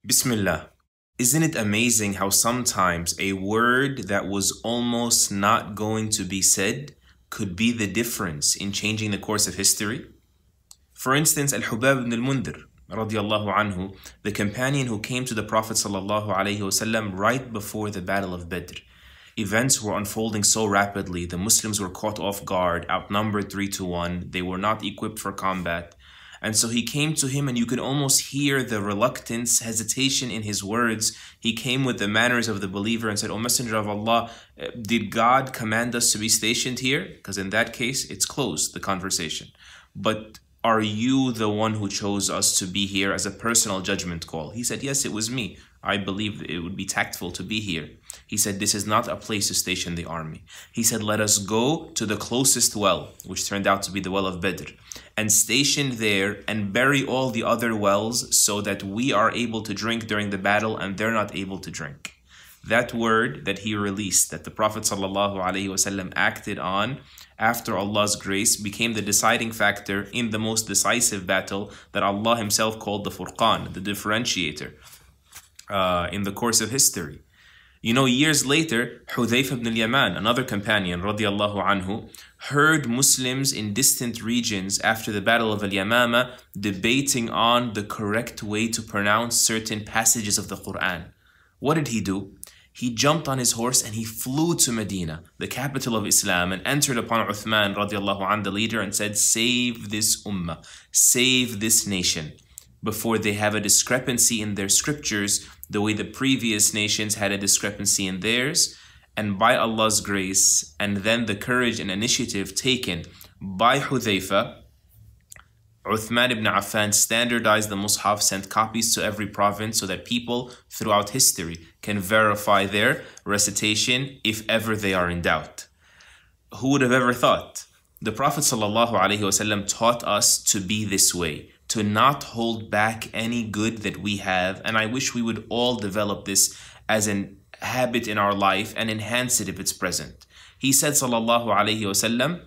Bismillah. Isn't it amazing how sometimes a word that was almost not going to be said could be the difference in changing the course of history? For instance, Al-Hubab ibn al-Mundhir, radiallahu anhu, the companion who came to the Prophet sallallahu alaihi wasallam right before the Battle of Badr. Events were unfolding so rapidly, the Muslims were caught off guard, outnumbered 3-1, they were not equipped for combat. And so he came to him and you could almost hear the reluctance, hesitation in his words. He came with the manners of the believer and said, "O Messenger of Allah, did God command us to be stationed here?" Because in that case, it's closed, the conversation. But are you the one who chose us to be here as a personal judgment call? He said, "Yes, it was me. I believe it would be tactful to be here." He said, "This is not a place to station the army." He said, "Let us go to the closest well," which turned out to be the well of Badr, "and station there and bury all the other wells so that we are able to drink during the battle and they're not able to drink." That word that he released, that the Prophet ﷺ acted on after Allah's grace, became the deciding factor in the most decisive battle that Allah Himself called the Furqan, the differentiator, in the course of history. You know, years later, Hudhayfa ibn al-Yaman, another companion, radiallahu anhu, heard Muslims in distant regions after the Battle of Al-Yamama debating on the correct way to pronounce certain passages of the Quran. What did he do? He jumped on his horse and he flew to Medina, the capital of Islam, and entered upon Uthman, radiallahu anh, the leader, and said, "Save this ummah, save this nation, before they have a discrepancy in their scriptures the way the previous nations had a discrepancy in theirs." And by Allah's grace, and then the courage and initiative taken by Hudhayfa, Uthman ibn Affan standardized the Mus'haf, sent copies to every province so that people throughout history can verify their recitation if ever they are in doubt. Who would have ever thought? The Prophet ﷺ taught us to be this way, to not hold back any good that we have, and I wish we would all develop this as an habit in our life and enhance it if it's present. He said ﷺ,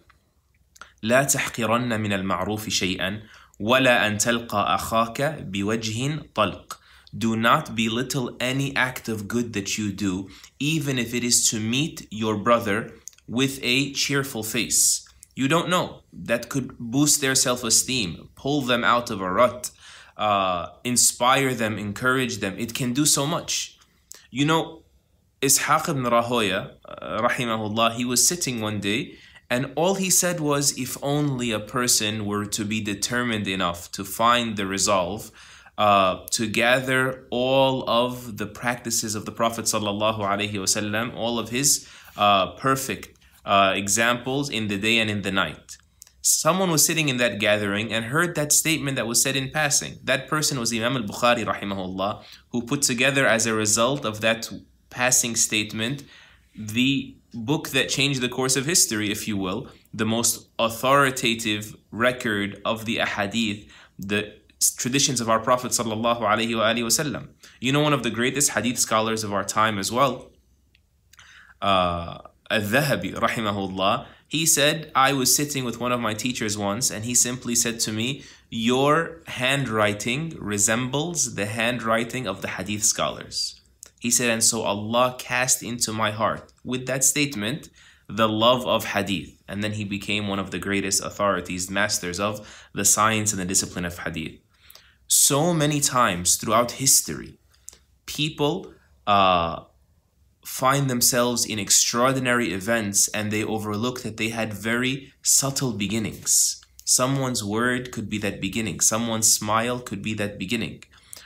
لا تحقرن من المعروف شيئا ولا أن تلقى أخاك بوجه طلق. Do not belittle any act of good that you do, even if it is to meet your brother with a cheerful face. You don't know. That could boost their self-esteem, pull them out of a rut, inspire them, encourage them. It can do so much. You know, Ishaq ibn Rahoya, rahimahullah, he was sitting one day and all he said was, if only a person were to be determined enough to find the resolve to gather all of the practices of the Prophet ﷺ, all of his perfect examples in the day and in the night. Someone was sitting in that gathering and heard that statement that was said in passing. That person was Imam al-Bukhari rahimahullah, who put together as a result of that passing statement the book that changed the course of history, if you will, the most authoritative record of the ahadith, the traditions of our Prophet sallallahu alaihi wasallam. You know, one of the greatest hadith scholars of our time as well, Al-Dhahabi rahimahullah, he said, I was sitting with one of my teachers once and he simply said to me, "Your handwriting resembles the handwriting of the hadith scholars." He said, and so Allah cast into my heart with that statement the love of hadith. And then he became one of the greatest authorities, masters of the science and the discipline of hadith. So many times throughout history, people find themselves in extraordinary events and they overlook that they had very subtle beginnings. Someone's word could be that beginning. Someone's smile could be that beginning.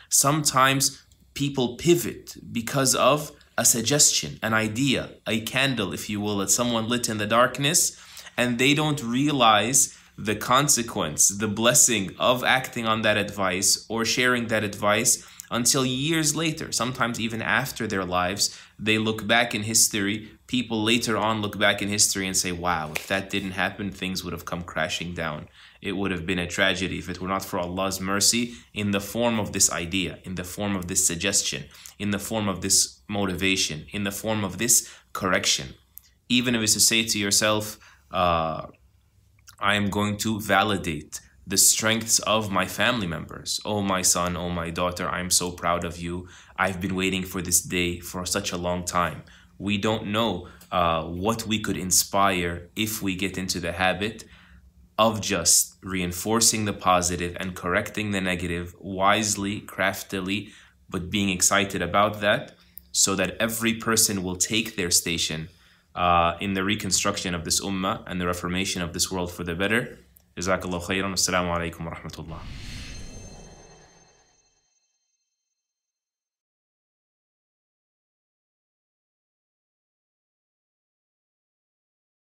Sometimes people pivot because of a suggestion, an idea, a candle, if you will, that someone lit in the darkness, and they don't realize the consequence, the blessing of acting on that advice or sharing that advice until years later, sometimes even after their lives. They look back in history, people later on look back in history and say, wow, if that didn't happen, things would have come crashing down. It would have been a tragedy if it were not for Allah's mercy in the form of this idea, in the form of this suggestion, in the form of this motivation, in the form of this correction. Even if it's to say to yourself, I am going to validate the strengths of my family members. Oh, my son, oh, my daughter, I'm so proud of you. I've been waiting for this day for such a long time. We don't know what we could inspire if we get into the habit of just reinforcing the positive and correcting the negative wisely, craftily, but being excited about that, so that every person will take their station in the reconstruction of this ummah and the reformation of this world for the better. Jazakallah khairan. Assalamu alaikum wa rahmatullah.